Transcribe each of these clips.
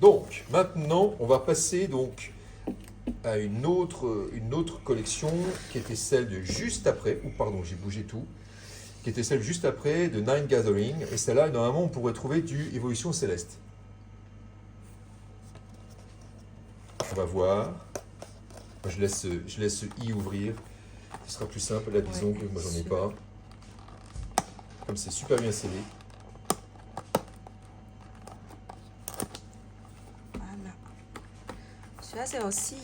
Donc, maintenant, on va passer donc à une autre collection qui était celle de juste après, ou pardon, j'ai bougé tout, qui était celle juste après de Nine Gathering. Et celle-là, normalement, on pourrait trouver du Évolution Céleste. On va voir. Moi, je laisse I ouvrir. Ce sera plus simple. Là, disons que moi, j'en ai pas. Comme c'est super bien scellé. Voilà. Celui-là, c'est aussi,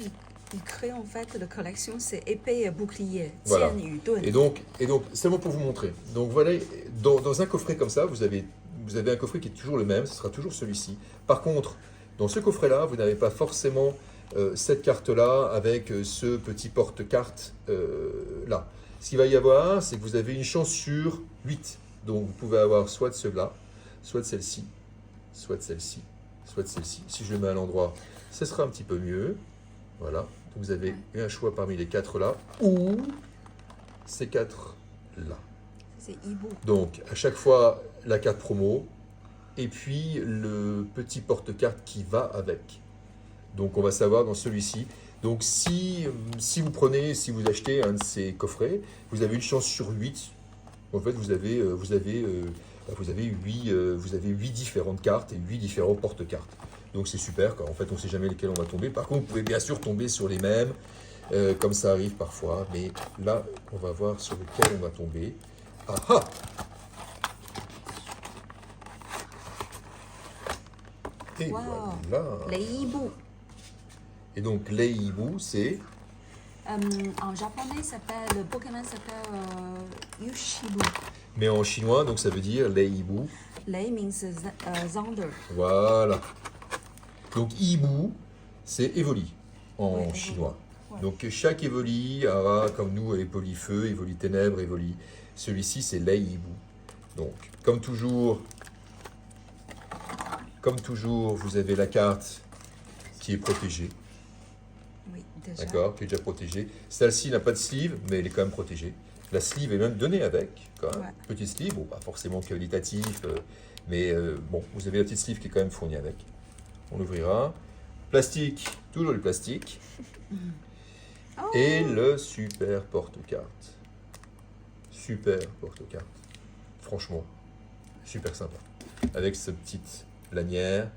il crée en fait la collection, c'est épée et bouclier, Voilà. Tian Yu Dun. Et donc, seulement pour vous montrer. Donc voilà, dans un coffret comme ça, vous avez un coffret qui est toujours le même, ce sera toujours celui-ci. Par contre, dans ce coffret-là, vous n'avez pas forcément cette carte-là avec ce petit porte-carte là. Ce qu'il va y avoir, c'est que vous avez une chance sur 8. Donc vous pouvez avoir soit de ceux-là, soit de celle-ci, soit de celle-ci, soit de celle-ci. Si je le mets à l'endroit, ce sera un petit peu mieux. Voilà. Donc vous avez un choix parmi les 4 là, ou ces 4 là. C'est Ibu. Donc à chaque fois la carte promo et puis le petit porte-carte qui va avec. Donc on va savoir dans celui-ci. Donc si vous prenez, si vous achetez un de ces coffrets, vous avez une chance sur 8. En fait, vous avez 8 différentes cartes et 8 différents porte-cartes. Donc c'est super, car en fait on ne sait jamais lesquels on va tomber. Par contre, vous pouvez bien sûr tomber sur les mêmes, comme ça arrive parfois. Mais là, on va voir sur lequel on va tomber. Ah ah! Et Wow. voilà. Les Ibu. Et donc l'Eibu, c'est En japonais, le Pokémon s'appelle Yushibu. mais en chinois, donc ça veut dire l'Eibu. Lei means Zander. Voilà. Donc Ibu, c'est Evoli en Ouais, chinois. Ouais. Donc chaque Evoli aura, comme nous, Evoli Feu, Evoli Ténèbres, Evoli. Celui-ci, c'est l'Eibu. Donc, comme toujours, vous avez la carte qui est protégée. Oui, déjà. D'accord, qui est déjà protégée. Celle-ci n'a pas de sleeve, mais elle est quand même protégée. La sleeve est même donnée avec, quand même. Ouais. Petite sleeve, bon, pas forcément qualitatif, mais bon, vous avez la petite sleeve qui est quand même fournie avec. On l'ouvrira. Plastique, toujours le plastique. Oh. Et le super porte-carte. Super porte-carte. Franchement, super sympa. Avec cette petite lanière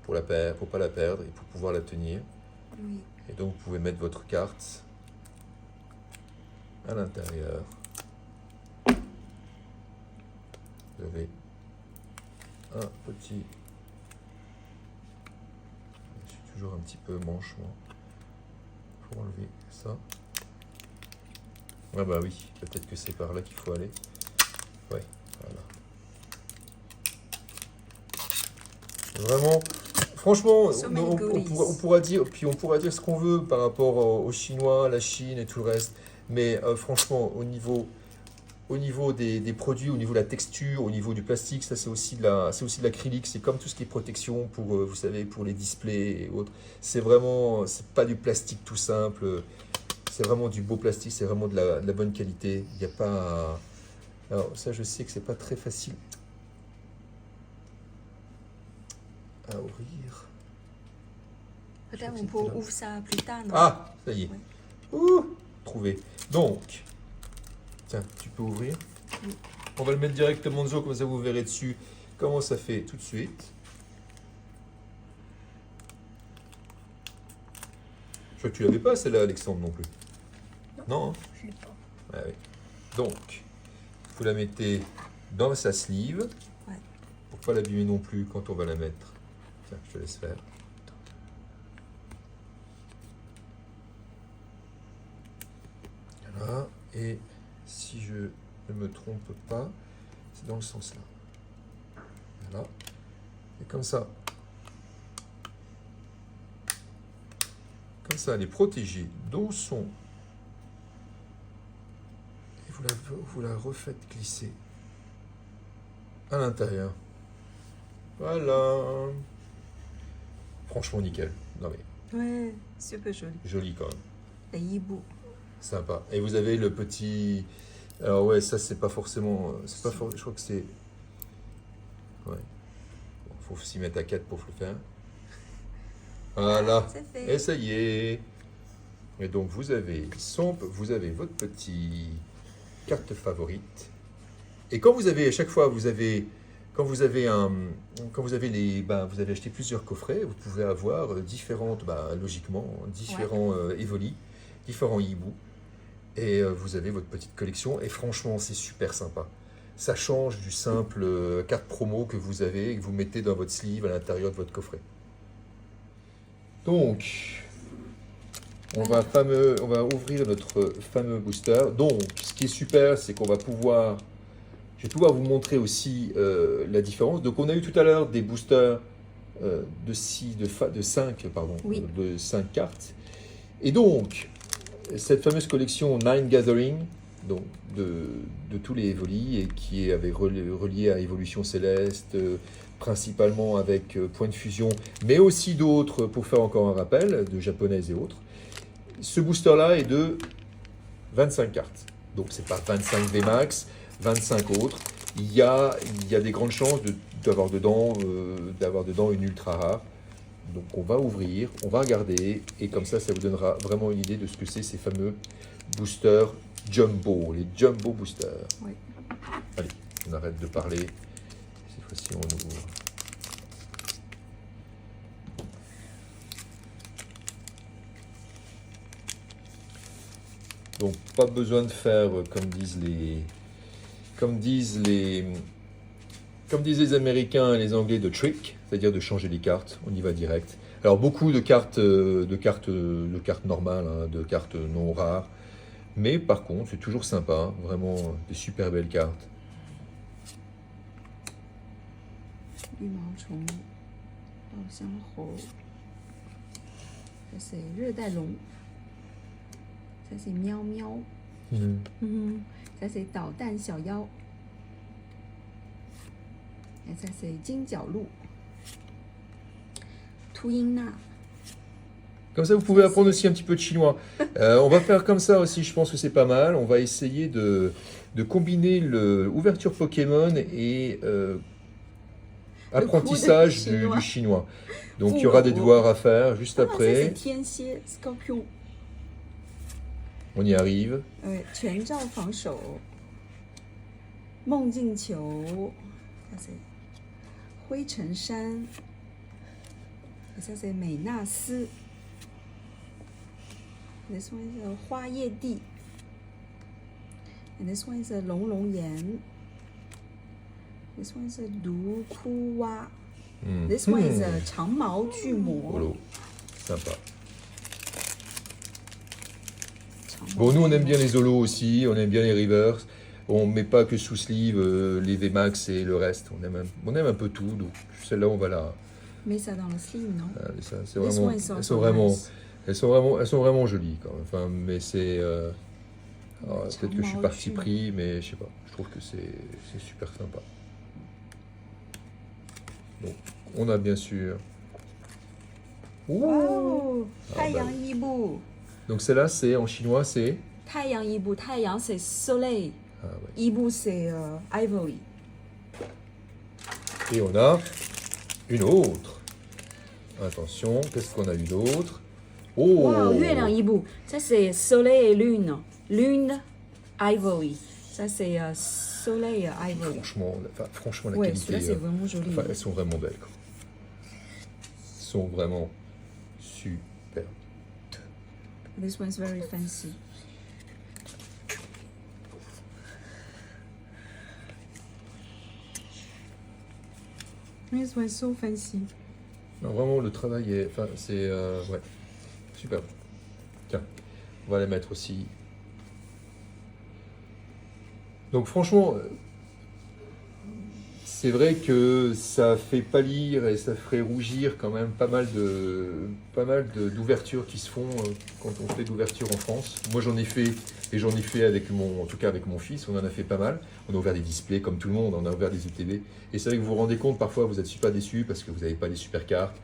pour pas la perdre et pour pouvoir la tenir. Oui. Et donc, vous pouvez mettre votre carte à l'intérieur. Vous avez un petit... Je suis toujours un petit peu manche, moi, pour enlever ça. Ah bah oui, peut-être que c'est par là qu'il faut aller. Ouais, voilà. Vraiment, franchement, So many goodies. on pourra dire ce qu'on veut par rapport aux Chinois, la Chine et tout le reste. Mais franchement, au niveau des produits, au niveau de la texture, au niveau du plastique, ça c'est aussi de l'acrylique. C'est comme tout ce qui est protection pour, vous savez, pour les displays et autres. C'est pas du plastique tout simple. C'est vraiment du beau plastique. C'est vraiment de la bonne qualité. Il n'y a pas. Alors ça, je sais que c'est pas très facile à ouvrir. Peut-être on peut ouvrir ça plus tard, non? Ah, ça y est. Oui. Ouh, trouvé. Donc, tiens, tu peux ouvrir. Oui. On va le mettre directement dedans, comme ça vous verrez dessus comment ça fait tout de suite. Je crois que tu l'avais pas celle-là, Alexandre, non plus. Non, hein? Je l'ai pas. Ah oui. Donc, vous la mettez dans sa sleeve. Ouais. Pour pas l'abîmer non plus quand on va la mettre. Tiens, je te laisse faire. Voilà. Et si je ne me trompe pas, c'est dans le sens là. Voilà. Et comme ça. Comme ça, elle est protégée dans son... Et vous la refaites glisser à l'intérieur. Voilà. Franchement, nickel. Non mais, Ouais, super joli. joli quand même. Les Ibu. Sympa. Et vous avez le petit... Alors ouais, ça c'est pas forcément... Je crois que c'est... Ouais. Bon, faut s'y mettre à 4 pour le faire. Voilà. C'est Et fait. ça y est. Et donc vous avez vous avez votre petit carte favorite. Et quand vous avez, à chaque fois, quand vous avez quand vous avez vous avez acheté plusieurs coffrets, vous pouvez avoir différentes, logiquement, différents Evoli, différents hiboux. Et vous avez votre petite collection. Et franchement, c'est super sympa. Ça change du simple carte promo que vous avez et que vous mettez dans votre sleeve à l'intérieur de votre coffret. Donc, on va ouvrir notre fameux booster. Donc, ce qui est super, c'est qu'on va pouvoir, je vais pouvoir vous montrer aussi la différence. Donc, on a eu tout à l'heure des boosters de 5, pardon, Oui. de 5 cartes. Et donc, cette fameuse collection Nine Gathering, donc de tous les Evoli, et qui est relié à Évolution Céleste, principalement avec Point de Fusion, mais aussi d'autres, pour faire encore un rappel, de japonaises et autres. Ce booster-là est de 25 cartes. Donc c'est pas 25 VMAX, 25 autres. Il y a des grandes chances d'avoir dedans une ultra rare. Donc on va ouvrir, on va regarder, et comme ça vous donnera vraiment une idée de ce que c'est ces fameux boosters jumbo, les jumbo boosters. Oui. Allez, on arrête de parler. Cette fois-ci, on ouvre. Donc pas besoin de faire comme disent les Américains et les Anglais, de trick, c'est-à-dire de changer les cartes. On y va direct. Alors beaucoup de cartes normales, hein, de cartes non rares. Mais par contre, c'est toujours sympa, hein, vraiment des super belles cartes. 羽毛虫、稻香猴，ça c'est 热带龙，ça c'est 喵喵，ça c'est 导弹小妖，ça c'est 金角鹿，秃鹰娜。 Comme ça, vous pouvez apprendre aussi un petit peu de chinois. On va faire comme ça aussi, je pense que c'est pas mal. On va essayer de combiner l'ouverture Pokémon et apprentissage du chinois. Donc il y aura des devoirs à faire juste après. Ça c'est 天蝎 Scorpion. On y arrive. 全罩防守，梦境球，ça c'est 灰尘山，ça c'est 美纳斯。 This one is a 花叶地 ，and this one is a 龙龙岩 ，this one is a 毒窟蛙 ，this one is a 长毛巨魔。 Polo. Sympa. Bon, nous on aime bien les Zolos aussi, on aime bien les Rivers. On ne met pas que sous sleeve les VMAX et le reste. On aime un peu tout. Donc celle-là, on va la. Mais ça dans le sleeve, non? C'est vraiment, elles sont vraiment jolies quand même. Enfin, mais c'est peut-être que je suis parti pris, mais je sais pas. Je trouve que c'est super sympa. Donc, on a bien sûr. Wow, 太阳伊布。 Donc celle-là, c'est en chinois, c'est. 太阳伊布，太阳 c'est soleil， Ah, ouais. 伊布 c'est ivory。 Et on a une autre. Attention, qu'est-ce qu'on a eu d'autre? Oh! Wow, 月亮伊布，ça c'est soleil et lune, lune ivory, ça c'est soleil ivory. Franchement, la Ouais, qualité. celui-là c'est vraiment joli. Enfin, elles sont vraiment belles. Quoi. Elles sont vraiment super. This one's very fancy. This one's so fancy. Non, vraiment, le travail est. Enfin, c'est. Ouais. Super. Tiens, on va les mettre aussi. Donc, franchement, c'est vrai que ça fait pâlir et ça ferait rougir quand même pas mal d'ouvertures qui se font quand on fait d'ouverture en France. Moi, j'en ai fait, et j'en ai fait en tout cas avec mon fils, on en a fait pas mal. On a ouvert des displays comme tout le monde, on a ouvert des ETB. Et c'est vrai que vous vous rendez compte, parfois vous êtes super déçus parce que vous n'avez pas les super cartes.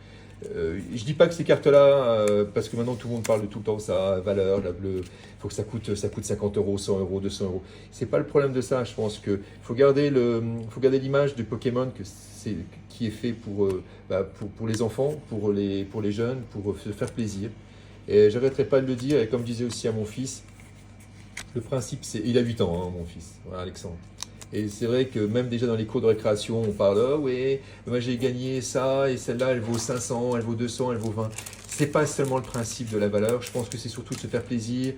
Je dis pas que ces cartes-là, parce que maintenant tout le monde parle de tout le temps ça, valeur, la bleue, il faut que ça coûte 50 euros, 100 euros, 200 euros. C'est pas le problème de ça. Je pense que faut garder l'image de Pokémon qui est fait pour les enfants, pour les jeunes, pour se faire plaisir. Et j'arrêterai pas de le dire. Et comme je disais aussi à mon fils, le principe c'est, il a 8 ans, hein, mon fils, voilà, Alexandre. Et c'est vrai que même déjà dans les cours de récréation, on parle « Ah ouais, moi j'ai gagné ça, et celle-là, elle vaut 500, elle vaut 200, elle vaut 20 ». C'est pas seulement le principe de la valeur, je pense que c'est surtout de se faire plaisir,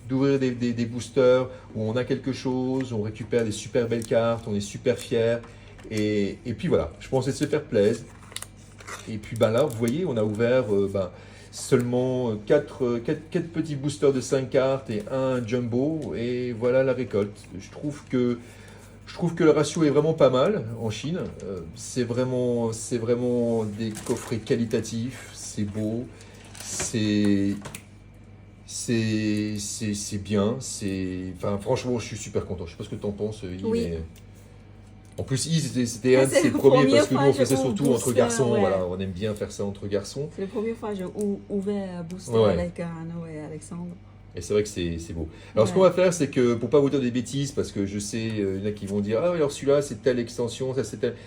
d'ouvrir des boosters où on a quelque chose, on récupère des super belles cartes, on est super fiers. Et puis voilà, je pense que c'est de se faire plaisir. Et puis ben là, vous voyez, on a ouvert seulement 4 petits boosters de 5 cartes et un jumbo, et voilà la récolte. Je trouve que le ratio est vraiment pas mal en Chine. C'est vraiment des coffrets qualitatifs, c'est beau, c'est bien. Enfin, franchement, je suis super content. Je sais pas ce que tu en penses, Yves. Oui. Mais... En plus, Yves, c'était un de C'est ses la premiers première parce que nous, fois on que faisait je surtout ouvre entre booster, garçons. ouais. Voilà, on aime bien faire ça entre garçons. C'est la première fois que j'ai ouvert un booster Ouais. avec Arnaud et Alexandre. Et c'est vrai que c'est beau. Alors, ce Ouais. qu'on va faire, c'est que, pour pas vous dire des bêtises, parce que je sais, il y en a qui vont dire, ah, alors celui-là, c'est telle extension, ça, c'est telle.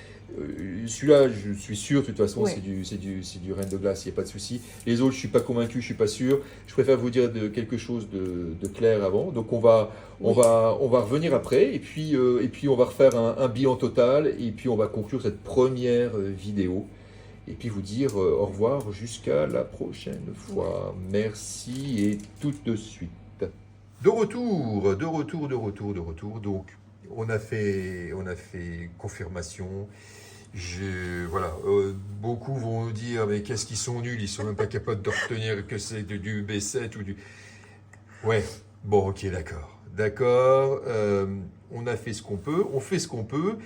Celui-là, je suis sûr, de toute façon, Ouais. c'est du Reine de Glace, il n'y a pas de souci. Les autres, je suis pas convaincu, je suis pas sûr. Je préfère vous dire quelque chose de clair avant. Donc, on va revenir après, et puis on va refaire un bilan total, et puis on va conclure cette première vidéo. Et puis vous dire au revoir jusqu'à la prochaine fois. Merci et tout de suite. De retour. Donc, on a fait confirmation. Voilà, beaucoup vont nous dire, mais qu'est-ce qu'ils sont nuls, ils sont même pas capables de retenir que c'est du B7 ou du... Ouais, bon, ok, d'accord. On a fait ce qu'on peut, on fait ce qu'on peut.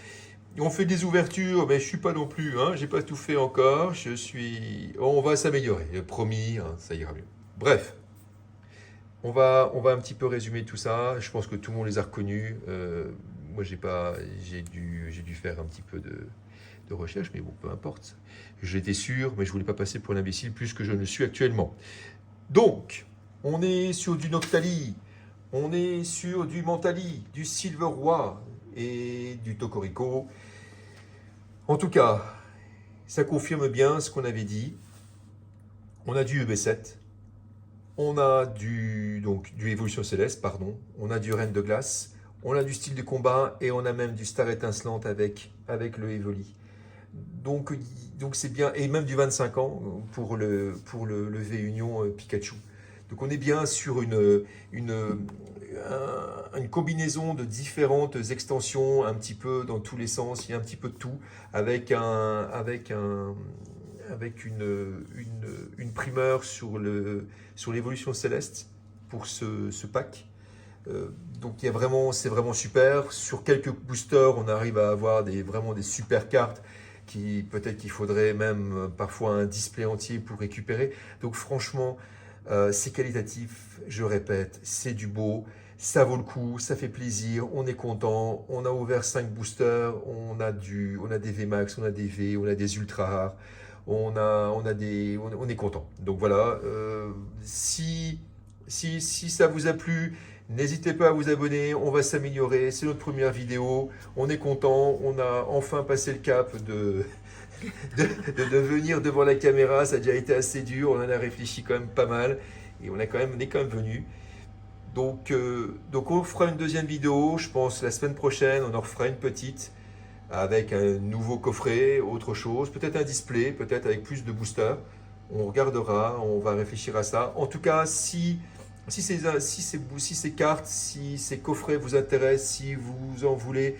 On fait des ouvertures, mais je suis pas non plus, hein, j'ai pas tout fait encore. On va s'améliorer, promis, hein, ça ira mieux. Bref, on va un petit peu résumer tout ça. Je pense que tout le monde les a reconnus. Moi, j'ai dû faire un petit peu de recherche, mais bon, peu importe. J'étais sûr, mais je voulais pas passer pour l'imbécile plus que je ne le suis actuellement. Donc, on est sur du Noctali, on est sur du Mentali, du Silver Roi et du Tocorico. En tout cas, ça confirme bien ce qu'on avait dit. On a du EB7, on a du Évolution Céleste, pardon, on a du Reine de Glace, on a du style de combat et on a même du Star Étincelante avec le Evoli. Donc c'est bien, et même du 25 ans pour le V-Union Pikachu. Donc on est bien sur une combinaison de différentes extensions, un petit peu dans tous les sens, il y a un petit peu de tout, avec une primeur sur l'évolution céleste pour ce pack. Donc c'est vraiment super. Sur quelques boosters, on arrive à avoir vraiment des super cartes peut-être qu'il faudrait même parfois un display entier pour récupérer. Donc franchement, c'est qualitatif, je répète, c'est du beau, ça vaut le coup, ça fait plaisir, on est content, on a ouvert 5 boosters, on a des VMAX, on a des V, on a des ultra rares, on est content. Donc voilà, si ça vous a plu, n'hésitez pas à vous abonner, on va s'améliorer, c'est notre première vidéo, on est content, on a enfin passé le cap de venir devant la caméra, ça a déjà été assez dur, on en a réfléchi quand même pas mal, et on est quand même venu. Donc on fera une deuxième vidéo, je pense la semaine prochaine, on en refera une petite, avec un nouveau coffret, autre chose, peut-être un display, peut-être avec plus de boosters, on regardera, on va réfléchir à ça. En tout cas, si ces cartes, si ces coffrets vous intéressent, si vous en voulez,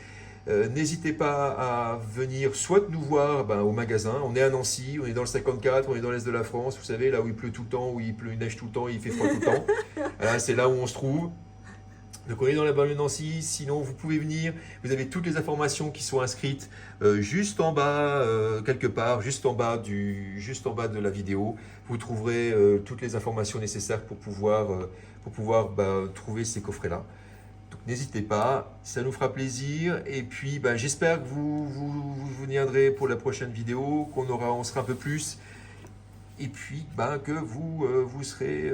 n'hésitez pas à venir soit nous voir au magasin. On est à Nancy, on est dans le 54, on est dans l'est de la France, vous savez, là où il pleut tout le temps, où il neige tout le temps, il fait froid tout le temps. C'est là où on se trouve. Donc on est dans la banlieue de Nancy, sinon vous pouvez venir, vous avez toutes les informations qui sont inscrites juste en bas, quelque part, juste en bas de la vidéo. Vous trouverez toutes les informations nécessaires pour pouvoir trouver ces coffrets-là. Donc n'hésitez pas, ça nous fera plaisir. Et puis j'espère que vous viendrez pour la prochaine vidéo, on sera un peu plus. et puis que vous serez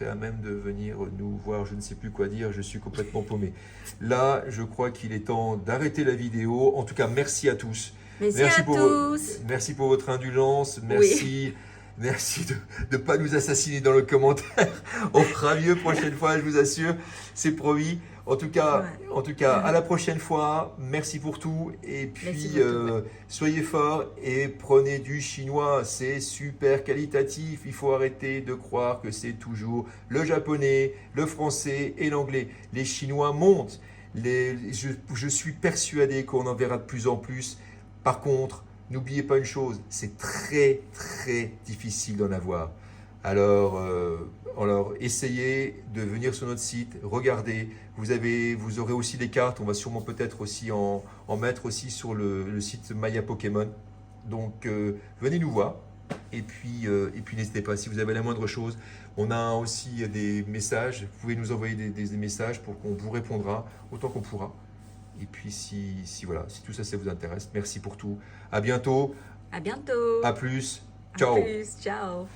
à même de venir nous voir. Je ne sais plus quoi dire, je suis complètement paumé. Là, je crois qu'il est temps d'arrêter la vidéo. En tout cas, merci à tous. Merci à tous. Merci pour votre indulgence. Merci. Merci de ne pas nous assassiner dans le commentaire. On fera mieux prochaine fois, je vous assure. C'est promis. En tout cas, à la prochaine fois. Merci pour tout. Et puis, soyez forts et prenez du chinois. C'est super qualitatif. Il faut arrêter de croire que c'est toujours le japonais, le français et l'anglais. Les Chinois montent. Je suis persuadé qu'on en verra de plus en plus. Par contre, n'oubliez pas une chose, c'est très très difficile d'en avoir. Alors essayez de venir sur notre site, regardez. Vous aurez aussi des cartes. On va sûrement peut-être aussi en mettre aussi sur le site Maya Pokémon. Donc venez nous voir. Et puis n'hésitez pas, si vous avez la moindre chose, on a aussi des messages. Vous pouvez nous envoyer des messages pour qu'on vous répondra autant qu'on pourra. Et puis si tout ça, ça vous intéresse, merci pour tout. À bientôt. À bientôt. À plus. Ciao. À plus. Ciao.